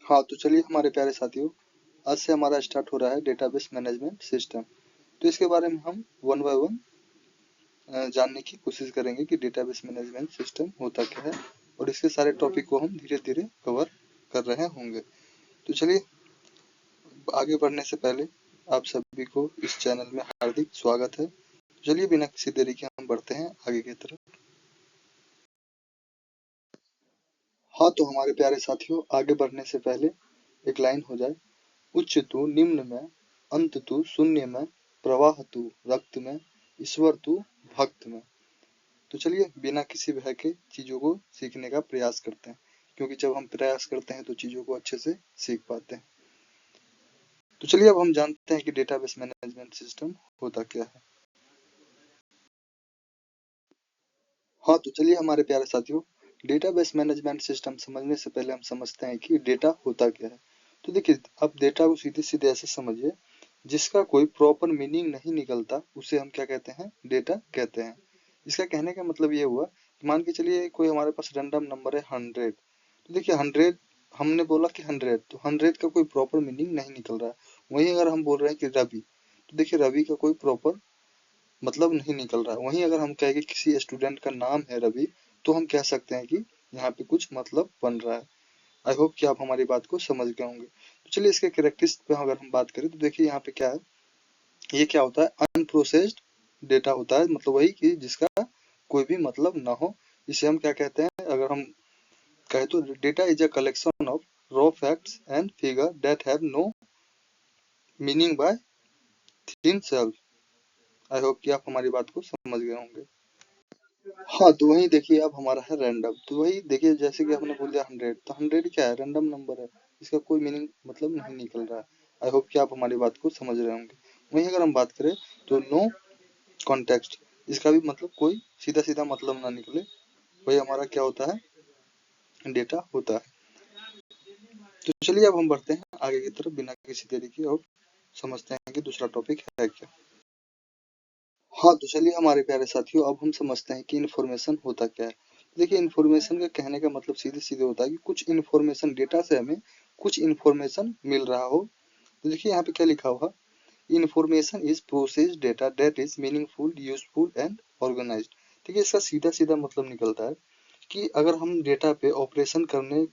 हाँ, तो चलिए हमारे प्यारे साथियों, आज से हमारा स्टार्ट हो रहा है डेटाबेस मैनेजमेंट सिस्टम। तो इसके बारे में हम वन बाय वन जानने की कोशिश करेंगे कि डेटाबेस मैनेजमेंट सिस्टम होता क्या है, और इसके सारे टॉपिक को हम धीरे धीरे कवर कर रहे होंगे। तो चलिए, आगे बढ़ने से पहले आप सभी को इस चैनल में हार्दिक स्वागत है। चलिए, बिना किसी देरी के हम बढ़ते हैं आगे की तरफ। हाँ, तो हमारे प्यारे साथियों, आगे बढ़ने से पहले एक लाइन हो जाए। उच्च तु निम्न में, अंत तु शून्य में, प्रवाह तु रक्त में, ईश्वर तु भक्त में। तो चलिए, बिना किसी भय के चीजों को सीखने का प्रयास करते हैं, क्योंकि जब हम प्रयास करते हैं तो चीजों को अच्छे से सीख पाते हैं। तो चलिए, अब हम जानते हैं कि डेटाबेस मैनेजमेंट सिस्टम होता क्या है। हाँ, तो चलिए हमारे प्यारे साथियों, डेटाबेस मैनेजमेंट सिस्टम समझने से पहले हम समझते हैं कि डेटा होता क्या है। तो देखिए, आप डेटा को सीधे सीधे ऐसे समझिए, जिसका कोई प्रॉपर मीनिंग नहीं निकलता उसे हम क्या कहते हैं, डेटा कहते हैं। इसका कहने का मतलब ये हुआ कि मान के चलिए कोई हमारे पास रैंडम नंबर है 100। तो देखिए 100, हमने बोला कि 100, तो 100 का कोई प्रॉपर मीनिंग नहीं निकल रहा है। वहीं अगर हम बोल रहे हैं कि रवि, तो देखिए रवि का कोई प्रॉपर मतलब नहीं निकल रहा है। वहीं अगर हम कहें कि किसी स्टूडेंट का नाम है रवि, तो हम कह सकते हैं कि यहाँ पे कुछ मतलब बन रहा है। आई होप कि आप हमारी बात को समझ गए होंगे। तो चलिए, इसके कैरेक्टरिस्टिक पे अगर हम बात करें तो देखिए यहाँ पे क्या है, ये क्या होता है, अनप्रोसेस्ड डेटा होता है। मतलब वही कि जिसका कोई भी मतलब ना हो। इसे हम क्या कहते हैं, अगर हम कहें तो data is a collection of raw facts and figure that have no meaning by themself. I hope कि आप हमारी बात को समझ गए होंगे। हाँ, तो वही देखिए, अब हमारा है रैंडम। तो वही देखिए, जैसे कि हमने बोल दिया 100, तो 100 क्या है, रैंडम नंबर है। इसका कोई मीनिंग मतलब नहीं निकल रहा है। आई होप कि आप हमारी बात को समझ रहे होंगे। वहीं अगर हम बात करें तो नो कॉन्टेक्स्ट, इसका भी मतलब कोई सीधा सीधा मतलब ना निकले, वही हमारा क्या होता है, डेटा होता है। तो चलिए, अब हम बढ़ते हैं आगे की तरफ बिना किसी देरी के, और समझते हैं कि दूसरा टॉपिक है क्या। हाँ, तो चलिए हमारे प्यारे साथियों, अब हम समझते हैं कि इन्फॉर्मेशन होता क्या है। देखिए, इन्फॉर्मेशन का कहने का मतलब सीधे सीधे होता है कि कुछ इन्फॉर्मेशन, डेटा से हमें कुछ इन्फॉर्मेशन मिल रहा हो। तो देखिए यहाँ पे क्या लिखा हुआ, information is processed data that is meaningful, useful and organised. ठीक है, इसका सीधा सीधा मतलब निकलता है कि अगर हम डेटा पे ऑपरेशन करने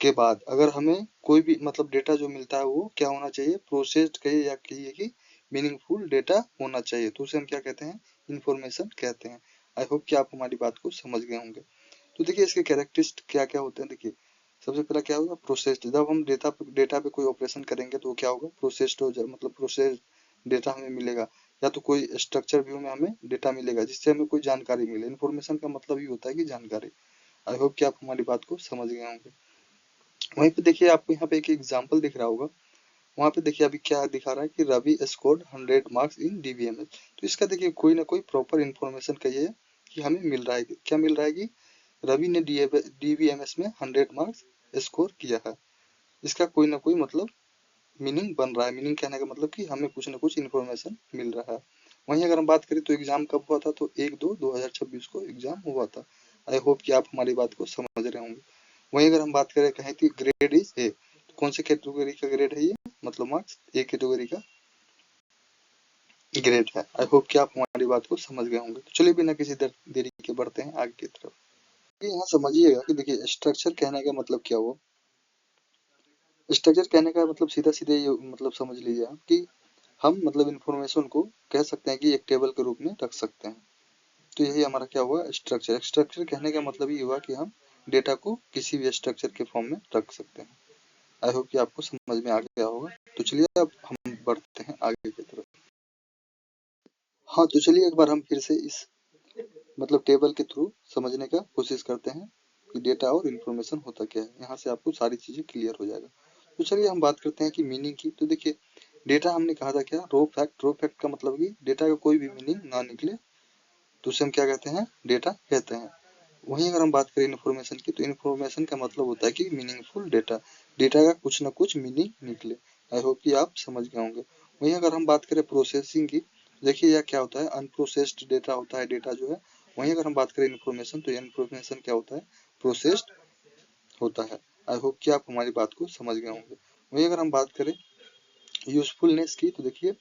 के बाद अगर हमें कोई भी मतलब डेटा जो मिलता है वो क्या होना चाहिए, प्रोसेस्ड कहिए या कहिए कि मीनिंगफुल डेटा होना चाहिए, तो उसे हम क्या कहते हैं, इंफॉर्मेशन कहते हैं। आई होप कि आप हमारी बात को समझ गए होंगे। तो देखिए, इसके कैरेक्टरिस्टिक क्या क्या होते हैं। देखिए, सबसे पहला क्या होगा, प्रोसेस्ड। जब हम डेटा पे कोई ऑपरेशन करेंगे तो क्या होगा, प्रोसेस्ड हो जाए, मतलब प्रोसेस्ड डेटा हमें मिलेगा। या तो कोई स्ट्रक्चर व्यू में हमें डेटा मिलेगा जिससे हमें कोई जानकारी मिले। इन्फॉर्मेशन का मतलब ही होता है कि जानकारी। आई होप कि आप हमारी बात को समझ गए होंगे। वहीं पे देखिए, आपको यहाँ पे एक एग्जांपल दिख रहा होगा। वहां पे देखिए अभी क्या दिखा रहा है कि Ravi scored 100 marks in DBMS. तो इसका देखिए कोई ना कोई प्रॉपर इन्फॉर्मेशन का ये है कि हमें मिल रहा है क्या मिल रहा है कि रवि ने डीवीएमएस में 100 मार्क्स स्कोर किया है। इसका कोई ना कोई मतलब मीनिंग बन रहा है। मीनिंग कहने का मतलब कि हमें कुछ ना कुछ इन्फॉर्मेशन मिल रहा है। वहीं अगर हम बात करें तो एग्जाम कब हुआ था, तो 1/2/2026 को एग्जाम हुआ था। आई होप कि आप हमारी बात को समझ रहे होंगे। वहीं अगर हम बात करें, कहें कि ग्रेड इज ए, तो कौन से कैटेगरी का ग्रेड है ये, मतलब मार्क्स ए कैटेगरी का ग्रेड है। आई होप कि आप हमारी बात को समझ गए होंगे। तो चलिए, बिना किसी देरी के बढ़ते हैं आगे की तरफ। यहाँ समझिएगा कि देखिए, स्ट्रक्चर कहने का मतलब क्या हुआ। स्ट्रक्चर कहने का मतलब सीधा सीधे ये मतलब समझ लीजिए आप कि हम मतलब इंफॉर्मेशन को कह सकते हैं कि एक टेबल के रूप में रख सकते हैं। तो यही हमारा क्या हुआ, स्ट्रक्चर। स्ट्रक्चर कहने का मतलब ये हुआ कि हम डेटा को किसी भी स्ट्रक्चर के फॉर्म में रख सकते हैं। आई होप कि आपको समझ में आ गया होगा। तो चलिए, अब हम बढ़ते हैं आगे की तरफ। हाँ, तो चलिए एक बार हम फिर से इस मतलब टेबल के थ्रू समझने का कोशिश करते हैं कि डेटा और इन्फॉर्मेशन होता क्या है। यहाँ से आपको सारी चीजें क्लियर हो जाएगा। तो चलिए हम बात करते हैं कि मीनिंग की। तो देखिए, डेटा हमने कहा था क्या, रो फैक्ट। रो फैक्ट का मतलब कि डेटा का कोई भी मीनिंग ना निकले तो उसे हम क्या कहते हैं, डेटा कहते हैं। वहीं अगर हम बात करें इन्फॉर्मेशन की, तो इन्फॉर्मेशन का मतलब होता है कि मीनिंगफुल डेटा, डेटा का कुछ ना कुछ मीनिंग निकले। आई होप कि आप समझ गए होंगे। वहीं अगर हम बात करें प्रोसेसिंग की, देखिए यह क्या होता है, अनप्रोसेस्ड डेटा होता है, डेटा जो है। वहीं अगर हम बात करें इन्फॉर्मेशन, तो इन्फॉर्मेशन क्या होता है, प्रोसेस्ड होता है। आई होप कि आप हमारी बात को समझ गए होंगे। वहीं अगर हम बात करें यूजफुलनेस की, तो देखिए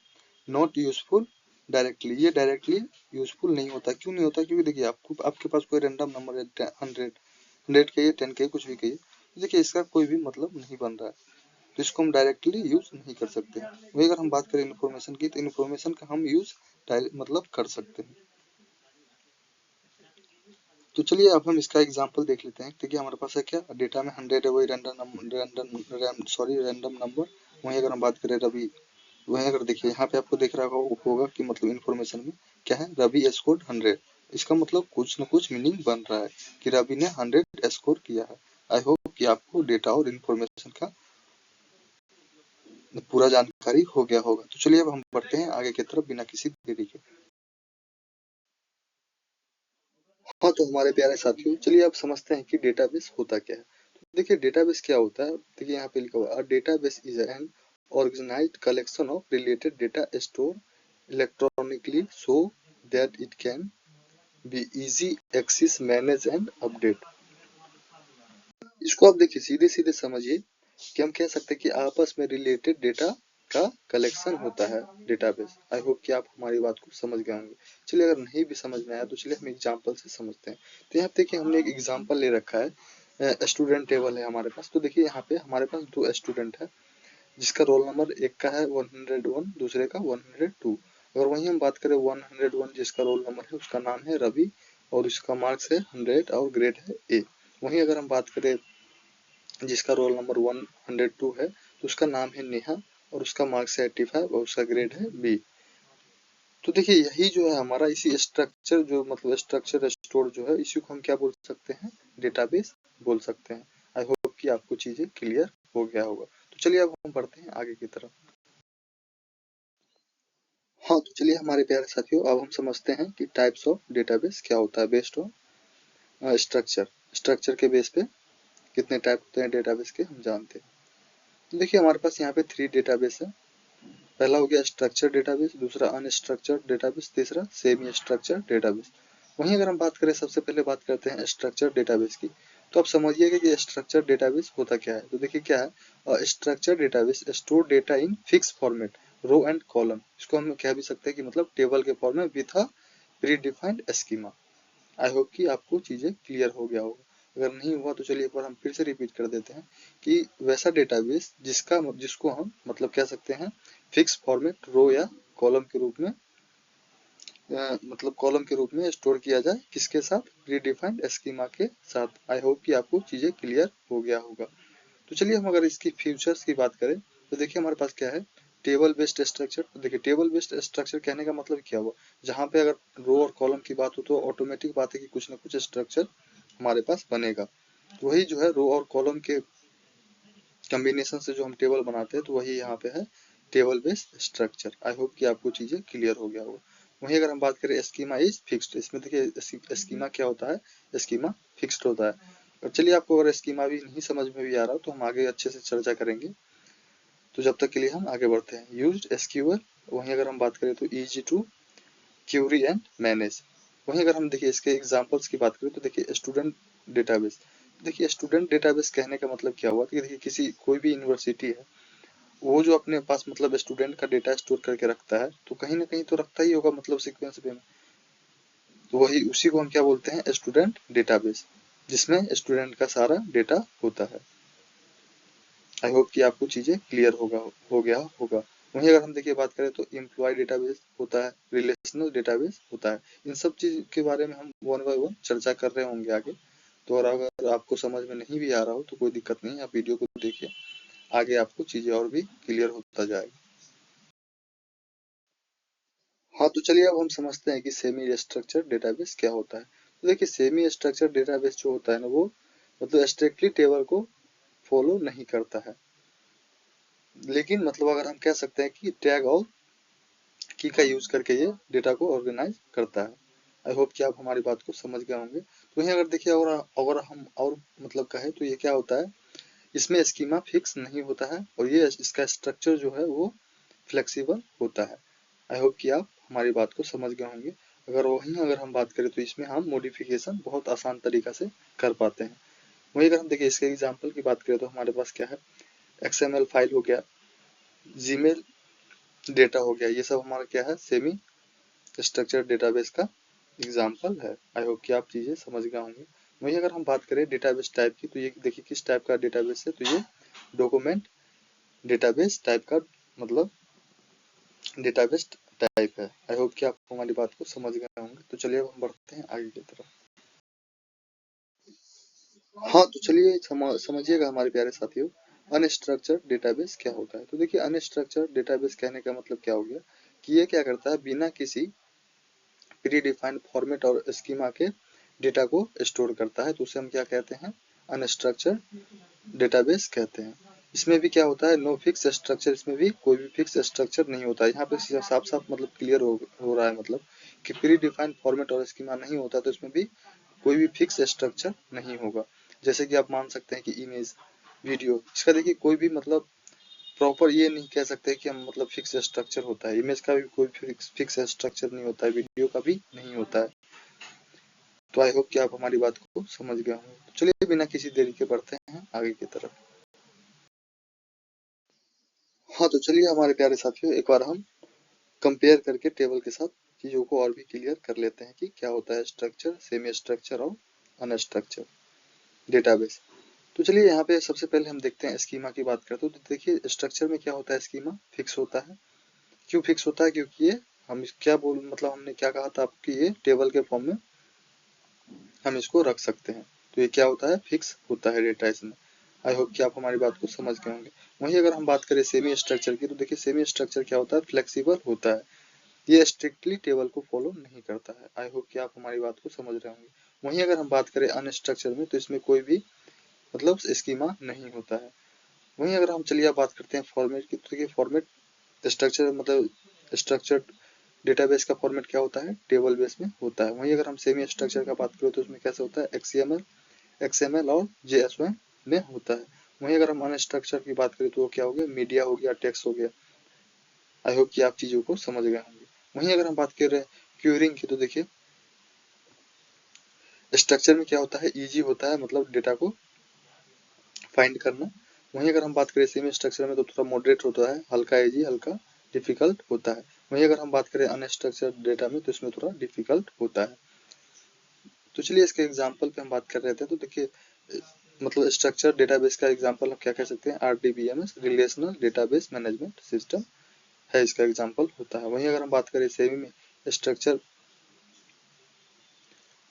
नॉट यूजफुल डायरेक्टली, ये डायरेक्टली यूजफुल नहीं होता। क्यों नहीं होता? क्योंकि देखिए आपको आपके पास कोई रैंडम नंबर है, 100 कहिए, 10 कहिए, कुछ भी कहिए, तो देखिए इसका कोई भी मतलब नहीं बन रहा है, तो इसको हम डायरेक्टली यूज नहीं कर सकते। वही अगर हम बात करें इन्फॉर्मेशन की, तो इन्फॉर्मेशन का हम यूज मतलब कर सकते हैं। तो चलिए अब हम इसका एग्जांपल देख लेते हैं। देखिए हमारे पास है क्या, डेटा में 100 है, वही रैंडम नंबर। वहीं अगर हम बात करें रवि, वहीं अगर देखिए यहाँ पे आपको दिख रहा होगा कि मतलब इन्फॉर्मेशन में क्या है, रवि स्कोर 100। इसका मतलब कुछ न कुछ मीनिंग बन रहा है कि रवि ने 100 स्कोर किया है। आई होप कि आपको डेटा और इन्फॉर्मेशन का पूरा जानकारी हो गया होगा। तो चलिए अब हम बढ़ते हैं आगे की तरफ बिना किसी देरी के। हाँ तो हमारे प्यारे साथियों, चलिए अब समझते हैं कि डेटाबेस होता क्या है। तो देखिए डेटाबेस क्या होता है। देखिए यहाँ पे लिखा हुआ है, database is an organised collection of related data store electronically so that it can be easy access, manage and update. इसको आप देखिए सीधे सीधे समझिए कि हम कह सकते हैं कि आपस में रिलेटेड डेटा का कलेक्शन होता है डेटाबेस। आई होप कि आप हमारी बात को समझ गए होंगे। चलिए अगर नहीं भी समझ में आया तो चलिए हम एग्जांपल से समझते हैं। तो यहाँ देखिए हमने एक एग्जांपल ले रखा है, स्टूडेंट टेबल है हमारे पास। तो देखिए यहाँ पे हमारे पास दो स्टूडेंट है, जिसका रोल नंबर एक का है 101, दूसरे का 102। अगर वहीं हम बात करें 101 जिसका रोल नंबर है, उसका नाम है रवि और उसका मार्क्स है 100 और ग्रेड है ए। वहीं अगर हम बात करें जिसका रोल नंबर 102 है, तो उसका नाम है नेहा और उसका मार्क्स है 85 और उसका ग्रेड है बी। तो देखिए यही जो है हमारा, इसी स्ट्रक्चर जो मतलब स्ट्रक्चर स्टोर जो है, इसी को हम क्या बोल सकते हैं, डेटाबेस बोल सकते हैं। आई होप कि आपको चीजें क्लियर हो गया होगा। तो चलिए अब हम बढ़ते हैं आगे की तरफ। हाँ तो चलिए हमारे प्यारे साथियों, अब हम समझते हैं कि टाइप्स ऑफ डेटाबेस क्या होता है बेस्ड ऑन स्ट्रक्चर। स्ट्रक्चर के बेस पे कितने टाइप होते हैं डेटाबेस के हम जानते हैं। तो देखिए हमारे पास यहाँ पे 3 डेटाबेस है। पहला हो गया स्ट्रक्चर डेटाबेस, दूसरा अनस्ट्रक्चर्ड डेटाबेस, तीसरा सेमी स्ट्रक्चर्ड डेटाबेस। वहीं अगर हम बात करें, सबसे पहले बात करते हैं स्ट्रक्चर डेटाबेस की। तो आप समझिएगा कि स्ट्रक्चर डेटाबेस होता क्या है। तो देखिए क्या है, structure database store data in fix format, row and column. इसको हम कह भी सकते हैं कि मतलब टेबल के फॉर्म में with a pre defined schema. I hope कि आपको चीजें क्लियर हो गया होगा। अगर नहीं हुआ तो चलिए एक बार हम फिर से रिपीट कर देते हैं कि वैसा डेटाबेस जिसको हम मतलब कह सकते हैं फिक्स फॉर्मेट, रो या कॉलम के रूप में, मतलब कॉलम के रूप में स्टोर किया जाए, किसके साथ, प्री डिफाइंड स्कीमा के साथ। आई होप कि आपको चीजें क्लियर हो गया होगा। तो चलिए हम अगर इसकी फीचर्स की बात करें, तो देखिए हमारे पास क्या है, टेबल बेस्ड स्ट्रक्चर। तो देखिए टेबल बेस्ड स्ट्रक्चर कहने का मतलब क्या हुआ, जहाँ पे अगर रो और कॉलम की बात हो तो ऑटोमेटिक बात है कि कुछ ना कुछ स्ट्रक्चर हमारे पास बनेगा। तो वही जो है रो और कॉलम के कॉम्बिनेशन से जो हम टेबल बनाते हैं, तो वही यहाँ पे है टेबल बेस्ड स्ट्रक्चर। आई होप कि आपको चीजें क्लियर हो गया होगा। वहीं अगर हम बात करें स्कीमा इज फिक्स्ड, इसमें देखिए स्कीमा क्या होता है, स्कीमा फिक्स्ड होता है। और चलिए आपको अगर स्कीमा भी नहीं समझ में भी आ रहा हो तो हम आगे अच्छे से चर्चा करेंगे। तो जब तक के लिए हम आगे बढ़ते हैं। यूज्ड एसक्यूएल, वहीं अगर हम बात करें तो easy to query and manage. वहीं अगर हम देखिए इसके एग्जांपल्स की बात करें तो देखिए स्टूडेंट डेटाबेस। देखिए स्टूडेंट डेटाबेस कहने का मतलब क्या हुआ कि देखिए किसी कोई भी यूनिवर्सिटी है, वो जो अपने पास मतलब स्टूडेंट का डेटा स्टोर करके रखता है, तो कहीं ना कहीं तो रखता ही होगा मतलब सीक्वेंस पे में। तो वही उसी को हम क्या बोलते हैं, स्टूडेंट डेटाबेस, जिसमें स्टूडेंट का सारा डेटा होता है। आई होप कि आपको चीजें क्लियर हो गया होगा। वहीं अगर हम देखिए बात करें तो एम्प्लॉय डेटाबेस होता है, रिलेशनल डेटाबेस होता है। इन सब चीज के बारे में हम वन बाय वन चर्चा कर रहे होंगे आगे। तो अगर आपको समझ में नहीं भी आ रहा हो तो कोई दिक्कत नहीं, आप वीडियो को देखिए, आगे आपको चीजें और भी क्लियर होता जाएगा। हाँ तो चलिए अब हम समझते हैं कि सेमी स्ट्रक्चर डेटाबेस क्या होता है। तो देखिए सेमी स्ट्रक्चर डेटाबेस जो होता है ना, वो मतलब स्ट्रिक्टली टेबल को फॉलो नहीं करता है, लेकिन मतलब अगर हम कह सकते हैं कि टैग और की का यूज करके ये डेटा को ऑर्गेनाइज करता है। आई होप कि आप हमारी बात को समझ गए होंगे। तो वहीं अगर देखिए और अगर हम और मतलब कहें तो ये क्या होता है, इसमें स्कीमा फिक्स नहीं होता है और ये इसका स्ट्रक्चर जो है वो फ्लेक्सिबल होता है। आई होप कि आप हमारी बात को समझ गए होंगे। अगर हम बात करें तो इसमें हम मॉडिफिकेशन बहुत आसान तरीका से कर पाते हैं। वही अगर हम देखिए इसके एग्जाम्पल की बात करें तो हमारे पास क्या है, XML फाइल हो गया, जीमेल डेटा हो गया, ये सब हमारा क्या है, सेमी स्ट्रक्चर डेटाबेस का एग्जाम्पल है। आई होप कि आप चीजें समझ गए होंगे। वही अगर हम बात करें डेटाबेस टाइप की, तो ये देखिए किस टाइप का डेटाबेस है, तो ये डॉक्यूमेंट डेटाबेस टाइप का मतलब डेटाबेस टाइप है। आई होप कि आप हमारी बात को समझ गए होंगे। तो चलिए अब हम बढ़ते हैं आगे की तरफ। हाँ तो चलिए समझिएगा हमारे प्यारे साथियों, अनस्ट्रक्चर्ड डेटाबेस क्या होता है। तो देखिए अनस्ट्रक्चर्ड डेटाबेस कहने का मतलब क्या हो गया कि ये क्या करता है, बिना किसी प्री डिफाइंड फॉर्मेट और स्कीमा के डेटा को स्टोर करता है, तो उसे हम क्या कहते हैं, अनस्ट्रक्चर्ड डेटाबेस कहते हैं। इसमें भी क्या होता है, नो फिक्स स्ट्रक्चर, इसमें भी कोई भी फिक्स स्ट्रक्चर नहीं होता है। यहाँ पे साफ साफ मतलब क्लियर हो रहा है, मतलब कि प्री डिफाइंड फॉर्मेट और स्कीमा नहीं होता, तो इसमें भी कोई भी फिक्स स्ट्रक्चर नहीं होगा। जैसे कि आप मान सकते हैं कि इमेज, वीडियो, इसका देखिए कोई भी मतलब प्रॉपर ये नहीं कह सकते कि हम मतलब फिक्स स्ट्रक्चर होता है। इमेज का भी कोई फिक्स स्ट्रक्चर नहीं होता है, वीडियो का भी नहीं होता है। तो आई होप कि आप हमारी बात को समझ गए होंगे। तो चलिए बिना किसी देरी के बढ़ते हैं आगे की तरफ। हाँ तो चलिए हमारे प्यारे साथियों, एक बार हम कंपेयर करके टेबल के साथ चीजों को और भी क्लियर कर लेते हैं कि क्या होता है स्ट्रक्चर, सेमी स्ट्रक्चर और अनस्ट्रक्चर डेटाबेस। तो चलिए यहाँ पे सबसे पहले हम देखते हैं स्कीमा की बात करते हैं। तो देखिए स्ट्रक्चर में क्या होता है, स्कीमा फिक्स होता है। क्यों फिक्स होता है, क्योंकि ये हम क्या बोल मतलब हमने क्या कहा था आपकी, ये टेबल के फॉर्म में हम इसको रख सकते हैं। तो ये क्या होता है, फिक्स होता है डेटा इसमें। आई होप कि आप हमारी बात को समझ गए होंगे। वहीं अगर हम बात करें सेमी स्ट्रक्चर की, तो देखिए सेमी स्ट्रक्चर क्या होता है, फ्लेक्सिबल होता है। ये स्ट्रिक्टली टेबल को फॉलो नहीं करता है। आई होप कि आप हमारी बात को समझ रहे होंगे। वहीं अगर हम बात करें अनस्ट्रक्चर में, तो इसमें कोई भी मतलब स्कीमा नहीं होता है। वहीं अगर हम चलिए बात करते हैं फॉर्मेट की, तो देखिए फॉर्मेट स्ट्रक्चर मतलब स्ट्रक्चर्ड डेटाबेस का फॉर्मेट क्या होता है, टेबल बेस में होता है। वहीं अगर हम सेमी स्ट्रक्चर का बात करें तो उसमें कैसे होता है, XML और JSON में होता है। वहीं अगर हम अनस्ट्रक्चर की बात करें तो वो क्या हो गया, मीडिया हो गया, टेक्स्ट हो गया। आई होप कि आप चीजों को समझ गए होंगे। वहीं अगर हम बात कर रहे हैं क्यूरिंग की, तो देखिए स्ट्रक्चर में क्या होता है, इजी होता है मतलब डेटा को फाइंड करना। वहीं अगर हम बात करें सेमी स्ट्रक्चर में तो थोड़ा मॉडरेट होता है, हल्का इजी हल्का डिफिकल्ट होता है। वहीं अगर हम बात करें अनस्ट्रक्चर्ड डेटा में, तो इसमें थोड़ा डिफिकल्ट होता है। तो चलिए इसके एग्जांपल पे हम बात कर रहे थे। तो देखिए मतलब स्ट्रक्चर डेटाबेस का एग्जांपल हम क्या कह सकते हैं, RDBMS, relational database management system है, इसका एग्जांपल होता है। वहीं अगर हम बात करें सेमी स्ट्रक्चर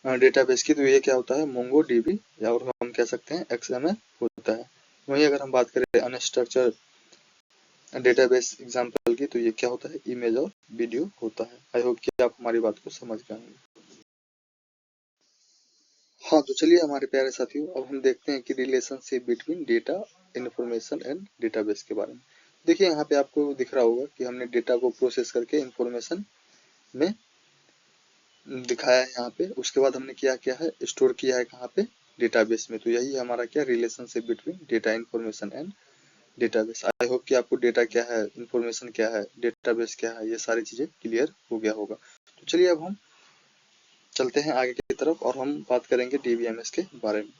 डेटाबेस की, तो ये क्या होता है, MongoDB, या और हम कह सकते हैं XML होता है। वहीं अगर हम बात करें अनस्ट्रक्चर डेटाबेस एग्जांपल की, तो ये क्या होता है, इमेज और वीडियो होता है। आई होप कि आप हमारी बात को समझ गए होंगे। हाँ तो चलिए हमारे प्यारे साथियों, अब हम देखते हैं कि relationship between data, information and database के बारे में। देखिए यहाँ पे आपको दिख रहा होगा कि हमने डेटा को प्रोसेस करके इंफॉर्मेशन में दिखाया है यहाँ पे। उसके बाद हमने क्या किया है, स्टोर किया है कहाँ पे, डेटाबेस में। तो यही हमारा क्या, relationship between data, information and database. I hope कि आपको डेटा क्या है, इंफॉर्मेशन क्या है, डेटाबेस क्या है, ये सारी चीजें क्लियर हो गया होगा। तो चलिए अब हम चलते हैं आगे की तरफ और हम बात करेंगे DBMS के बारे में।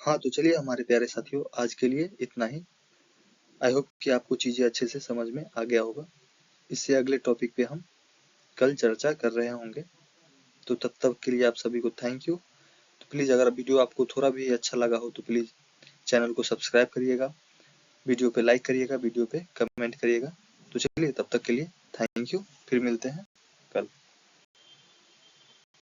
हाँ तो चलिए हमारे प्यारे साथियों, आज के लिए इतना ही। आई होप कि आपको चीजें अच्छे से समझ में आ गया होगा। इससे अगले टॉपिक पे हम कल चर्चा कर रहे होंगे। तो तब तक के लिए आप सभी को थैंक यू। तो प्लीज़ अगर वीडियो आपको थोड़ा भी अच्छा लगा हो तो प्लीज़ चैनल को सब्सक्राइब करिएगा, वीडियो पे लाइक करिएगा, वीडियो पे कमेंट करिएगा। तो चलिए तब तक के लिए थैंक यू, फिर मिलते हैं।